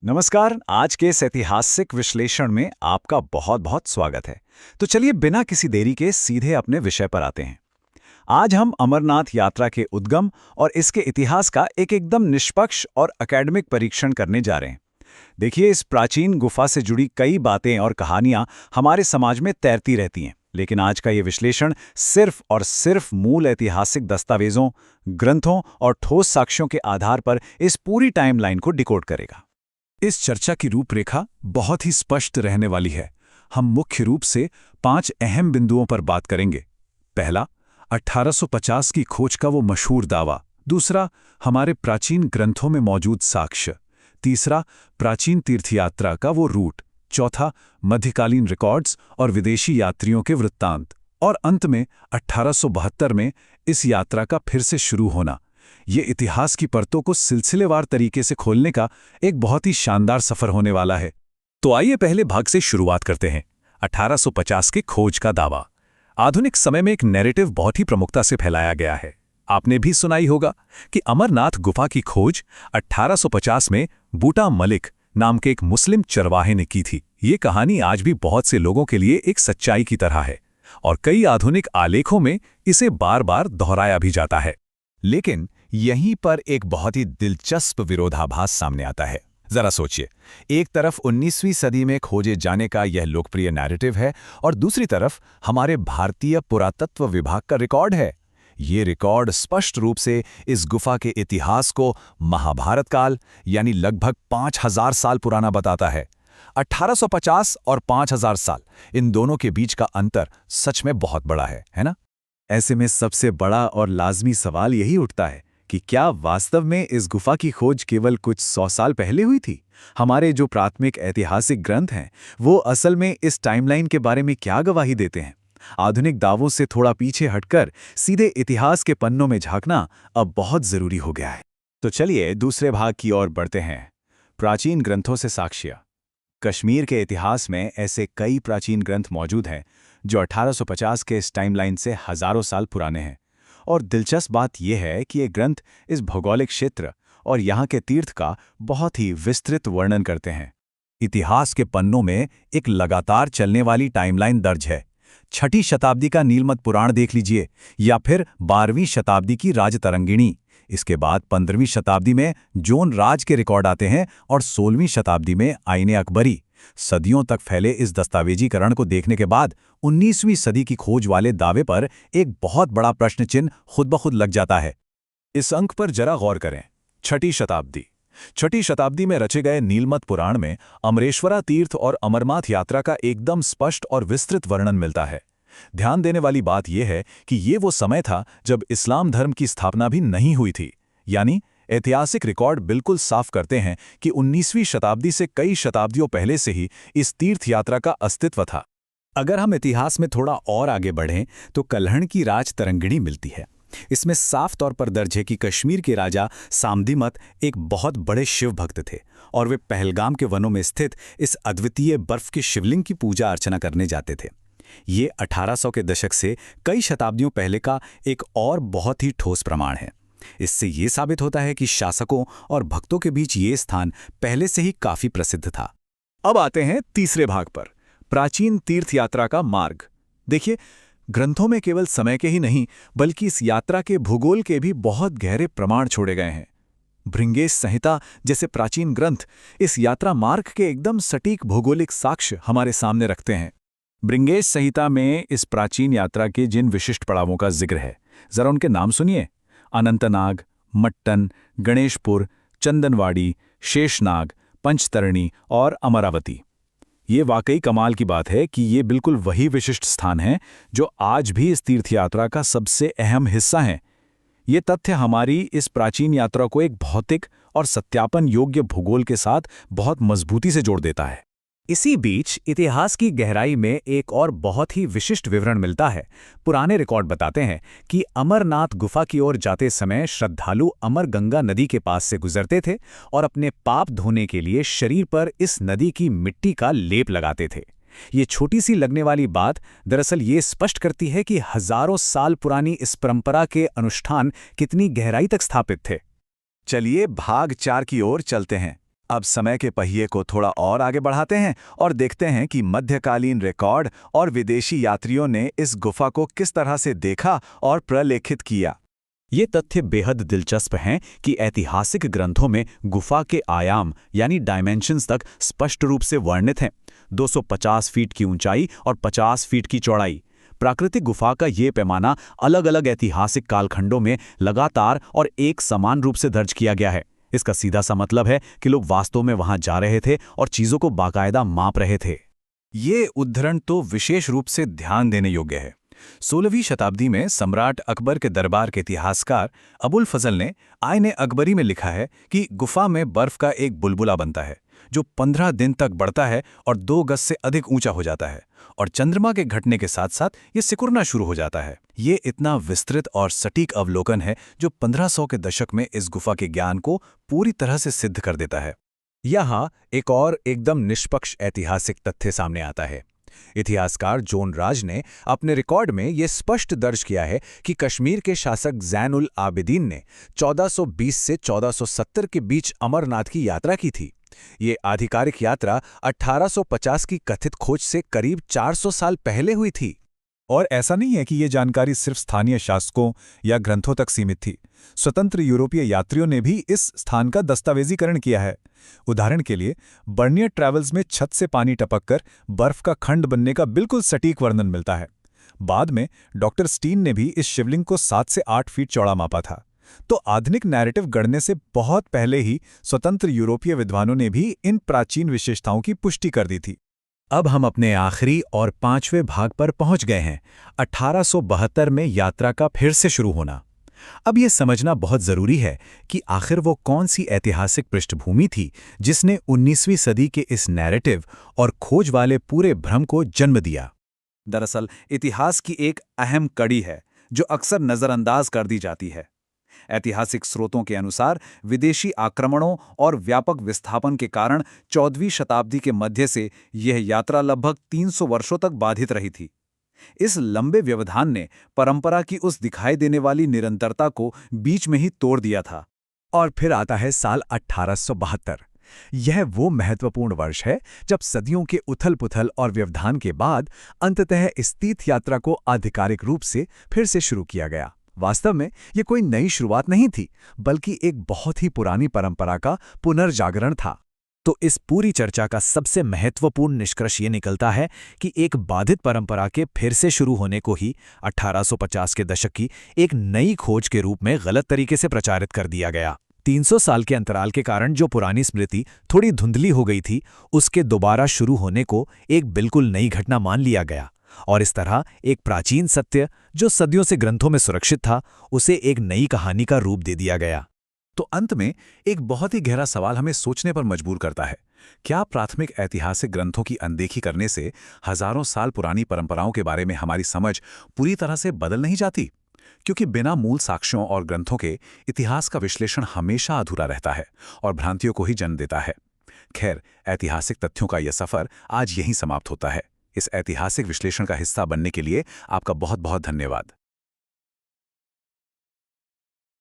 नमस्कार। आज के इस ऐतिहासिक विश्लेषण में आपका बहुत बहुत स्वागत है। तो चलिए बिना किसी देरी के सीधे अपने विषय पर आते हैं। आज हम अमरनाथ यात्रा के उद्गम और इसके इतिहास का एक एकदम निष्पक्ष और एकेडमिक परीक्षण करने जा रहे हैं। देखिए, इस प्राचीन गुफा से जुड़ी कई बातें और कहानियां हमारे समाज में तैरती रहती हैं, लेकिन आज का ये विश्लेषण सिर्फ और सिर्फ मूल ऐतिहासिक दस्तावेजों, ग्रंथों और ठोस साक्ष्यों के आधार पर इस पूरी टाइमलाइन को डिकोड करेगा। इस चर्चा की रूपरेखा बहुत ही स्पष्ट रहने वाली है। हम मुख्य रूप से 5 अहम बिंदुओं पर बात करेंगे। पहला, 1850 की खोज का वो मशहूर दावा। दूसरा, हमारे प्राचीन ग्रंथों में मौजूद साक्ष्य। तीसरा, प्राचीन तीर्थयात्रा का वो रूट। चौथा, मध्यकालीन रिकॉर्ड्स और विदेशी यात्रियों के वृत्तांत। और अंत में 1872 में इस यात्रा का फिर से शुरू होना। ये इतिहास की परतों को सिलसिलेवार तरीके से खोलने का एक बहुत ही शानदार सफर होने वाला है। तो आइए पहले भाग से शुरुआत करते हैं। 1850 के खोज का दावा। आधुनिक समय में एक नैरेटिव बहुत ही प्रमुखता से फैलाया गया है। आपने भी सुनाई होगा कि अमरनाथ गुफा की खोज 1850 में बूटा मलिक नाम के एक मुस्लिम चरवाहे ने की थी। ये कहानी आज भी बहुत से लोगों के लिए एक सच्चाई की तरह है और कई आधुनिक आलेखों में इसे बार बार दोहराया भी जाता है। लेकिन यहीं पर एक बहुत ही दिलचस्प विरोधाभास सामने आता है। जरा सोचिए, एक तरफ 19वीं सदी में खोजे जाने का यह लोकप्रिय नैरेटिव है और दूसरी तरफ हमारे भारतीय पुरातत्व विभाग का रिकॉर्ड है। ये रिकॉर्ड स्पष्ट रूप से इस गुफा के इतिहास को महाभारत काल यानी लगभग 5000 साल पुराना बताता है। 1850 और 5000 साल, इन दोनों के बीच का अंतर सच में बहुत बड़ा है ना? ऐसे में सबसे बड़ा और लाजमी सवाल यही उठता है कि क्या वास्तव में इस गुफा की खोज केवल कुछ 100 साल पहले हुई थी? हमारे जो प्राथमिक ऐतिहासिक ग्रंथ हैं, वो असल में इस टाइमलाइन के बारे में क्या गवाही देते हैं? आधुनिक दावों से थोड़ा पीछे हटकर सीधे इतिहास के पन्नों में झांकना अब बहुत जरूरी हो गया है। तो चलिए दूसरे भाग की ओर बढ़ते हैं। प्राचीन ग्रंथों से साक्ष्य। कश्मीर के इतिहास में ऐसे कई प्राचीन ग्रंथ मौजूद हैं जो 1850 के इस टाइमलाइन से हजारों साल पुराने हैं। और दिलचस्प बात यह है कि ये ग्रंथ इस भौगोलिक क्षेत्र और यहाँ के तीर्थ का बहुत ही विस्तृत वर्णन करते हैं। इतिहास के पन्नों में एक लगातार चलने वाली टाइमलाइन दर्ज है। 6ठी शताब्दी का नीलमत पुराण देख लीजिए, या फिर 12वीं शताब्दी की राजतरंगिणी। इसके बाद 15वीं शताब्दी में जोन राज के रिकॉर्ड आते हैं और 16वीं शताब्दी में आईने अकबरी। सदियों तक फैले इस दस्तावेजीकरण को देखने के बाद 19वीं सदी की खोज वाले दावे पर एक बहुत बड़ा प्रश्न चिन्ह खुद ब खुद लग जाता है। इस अंक पर जरा गौर करें। 6ठी शताब्दी। 6ठी शताब्दी में रचे गए नीलमत पुराण में अमरेश्वरा तीर्थ और अमरनाथ यात्रा का एकदम स्पष्ट और विस्तृत वर्णन मिलता है। ध्यान देने वाली बात यह है कि ये वो समय था जब इस्लाम धर्म की स्थापना भी नहीं हुई थी। यानी ऐतिहासिक रिकॉर्ड बिल्कुल साफ करते हैं कि 19वीं शताब्दी से कई शताब्दियों पहले से ही इस तीर्थ यात्रा का अस्तित्व था। अगर हम इतिहास में थोड़ा और आगे बढ़ें तो कल्हण की राजतरंगिणी मिलती है। इसमें साफ तौर पर दर्ज है कि कश्मीर के राजा सामदीमत एक बहुत बड़े शिव भक्त थे और वे पहलगाम के वनों में स्थित इस अद्वितीय बर्फ के शिवलिंग की पूजा अर्चना करने जाते थे। ये 1800 के दशक से कई शताब्दियों पहले का एक और बहुत ही ठोस प्रमाण है। इससे ये साबित होता है कि शासकों और भक्तों के बीच ये स्थान पहले से ही काफी प्रसिद्ध था। अब आते हैं तीसरे भाग पर, प्राचीन तीर्थ यात्रा का मार्ग। देखिए, ग्रंथों में केवल समय के ही नहीं बल्कि इस यात्रा के भूगोल के भी बहुत गहरे प्रमाण छोड़े गए हैं। भृंगेश संहिता जैसे प्राचीन ग्रंथ इस यात्रा मार्ग के एकदम सटीक भौगोलिक साक्ष्य हमारे सामने रखते हैं। भृंगेश संहिता में इस प्राचीन यात्रा के जिन विशिष्ट पड़ावों का जिक्र है, जरा उनके नाम सुनिए। अनंतनाग, मट्टन, गणेशपुर, चंदनवाड़ी, शेषनाग, पंचतरणी और अमरावती। ये वाकई कमाल की बात है कि ये बिल्कुल वही विशिष्ट स्थान हैं जो आज भी इस तीर्थयात्रा का सबसे अहम हिस्सा हैं। ये तथ्य हमारी इस प्राचीन यात्रा को एक भौतिक और सत्यापन योग्य भूगोल के साथ बहुत मजबूती से जोड़ देता है। इसी बीच इतिहास की गहराई में एक और बहुत ही विशिष्ट विवरण मिलता है। पुराने रिकॉर्ड बताते हैं कि अमरनाथ गुफा की ओर जाते समय श्रद्धालु अमर गंगा नदी के पास से गुजरते थे और अपने पाप धोने के लिए शरीर पर इस नदी की मिट्टी का लेप लगाते थे। ये छोटी सी लगने वाली बात दरअसल ये स्पष्ट करती है कि हजारों साल पुरानी इस परंपरा के अनुष्ठान कितनी गहराई तक स्थापित थे। चलिए भाग 4 की ओर चलते हैं। अब समय के पहिए को थोड़ा और आगे बढ़ाते हैं और देखते हैं कि मध्यकालीन रिकॉर्ड और विदेशी यात्रियों ने इस गुफा को किस तरह से देखा और प्रलेखित किया। ये तथ्य बेहद दिलचस्प हैं कि ऐतिहासिक ग्रंथों में गुफा के आयाम यानी डायमेंशंस तक स्पष्ट रूप से वर्णित हैं। 250 फीट की ऊंचाई और 50 फीट की चौड़ाई। प्राकृतिक गुफा का ये पैमाना अलग अलग ऐतिहासिक कालखंडों में लगातार और एक समान रूप से दर्ज किया गया है। इसका सीधा सा मतलब है कि लोग वास्तव में वहां जा रहे थे और चीजों को बाकायदा माप रहे थे। ये उद्धरण तो विशेष रूप से ध्यान देने योग्य है। 16वीं शताब्दी में सम्राट अकबर के दरबार के इतिहासकार अबुल फजल ने आईने अकबरी में लिखा है कि गुफा में बर्फ का एक बुलबुला बनता है जो 15 दिन तक बढ़ता है और 2 गज से अधिक ऊंचा हो जाता है, और चंद्रमा के घटने के साथ साथ ये सिकुड़ना शुरू हो जाता है। ये इतना विस्तृत और सटीक अवलोकन है जो 1500 के दशक में इस गुफा के ज्ञान को पूरी तरह से सिद्ध कर देता है। यहाँ एक और एकदम निष्पक्ष ऐतिहासिक तथ्य सामने आता है। इतिहासकार जोन राज ने अपने रिकॉर्ड में ये स्पष्ट दर्ज किया है कि कश्मीर के शासक ज़ैन उल आबिदीन ने 1420 से 1470 के बीच अमरनाथ की यात्रा की थी। ये आधिकारिक यात्रा 1850 की कथित खोज से करीब 400 साल पहले हुई थी। और ऐसा नहीं है कि ये जानकारी सिर्फ स्थानीय शासकों या ग्रंथों तक सीमित थी। स्वतंत्र यूरोपीय यात्रियों ने भी इस स्थान का दस्तावेजीकरण किया है। उदाहरण के लिए बर्नियर ट्रैवल्स में छत से पानी टपककर बर्फ का खंड बनने का बिल्कुल सटीक वर्णन मिलता है। बाद में डॉक्टर स्टीन ने भी इस शिवलिंग को 7 से 8 फीट चौड़ा मापा था। तो आधुनिक नैरेटिव गढ़ने से बहुत पहले ही स्वतंत्र यूरोपीय विद्वानों ने भी इन प्राचीन विशेषताओं की पुष्टि कर दी थी। अब हम अपने आखिरी और 5वें भाग पर पहुंच गए हैं, 1872 में यात्रा का फिर से शुरू होना। अब यह समझना बहुत जरूरी है कि आखिर वो कौन सी ऐतिहासिक पृष्ठभूमि थी जिसने 19वीं सदी के इस नैरेटिव और खोज वाले पूरे भ्रम को जन्म दिया। दरअसल इतिहास की एक अहम कड़ी है जो अक्सर नज़रअंदाज कर दी जाती है। ऐतिहासिक स्रोतों के अनुसार विदेशी आक्रमणों और व्यापक विस्थापन के कारण 14वीं शताब्दी के मध्य से यह यात्रा लगभग 300 वर्षों तक बाधित रही थी। इस लंबे व्यवधान ने परंपरा की उस दिखाई देने वाली निरंतरता को बीच में ही तोड़ दिया था। और फिर आता है साल 1872। यह वो महत्वपूर्ण वर्ष है जब सदियों के उथल-पुथल और व्यवधान के बाद अंततः इस तीर्थ यात्रा को आधिकारिक रूप से फिर से शुरू किया गया। वास्तव में ये कोई नई शुरुआत नहीं थी, बल्कि एक बहुत ही पुरानी परंपरा का पुनर्जागरण था। तो इस पूरी चर्चा का सबसे महत्वपूर्ण निष्कर्ष ये निकलता है कि एक बाधित परंपरा के फिर से शुरू होने को ही 1850 के दशक की एक नई खोज के रूप में गलत तरीके से प्रचारित कर दिया गया। 300 साल के अंतराल के कारण जो पुरानी स्मृति थोड़ी धुंधली हो गई थी, उसके दोबारा शुरू होने को एक बिल्कुल नई घटना मान लिया गया, और इस तरह एक प्राचीन सत्य जो सदियों से ग्रंथों में सुरक्षित था, उसे एक नई कहानी का रूप दे दिया गया। तो अंत में एक बहुत ही गहरा सवाल हमें सोचने पर मजबूर करता है। क्या प्राथमिक ऐतिहासिक ग्रंथों की अनदेखी करने से हजारों साल पुरानी परंपराओं के बारे में हमारी समझ पूरी तरह से बदल नहीं जाती? क्योंकि बिना मूल साक्ष्यों और ग्रंथों के इतिहास का विश्लेषण हमेशा अधूरा रहता है और भ्रांतियों को ही जन्म देता है। खैर, ऐतिहासिक तथ्यों का यह सफर आज यहीं समाप्त होता है। इस ऐतिहासिक विश्लेषण का हिस्सा बनने के लिए आपका बहुत बहुत धन्यवाद।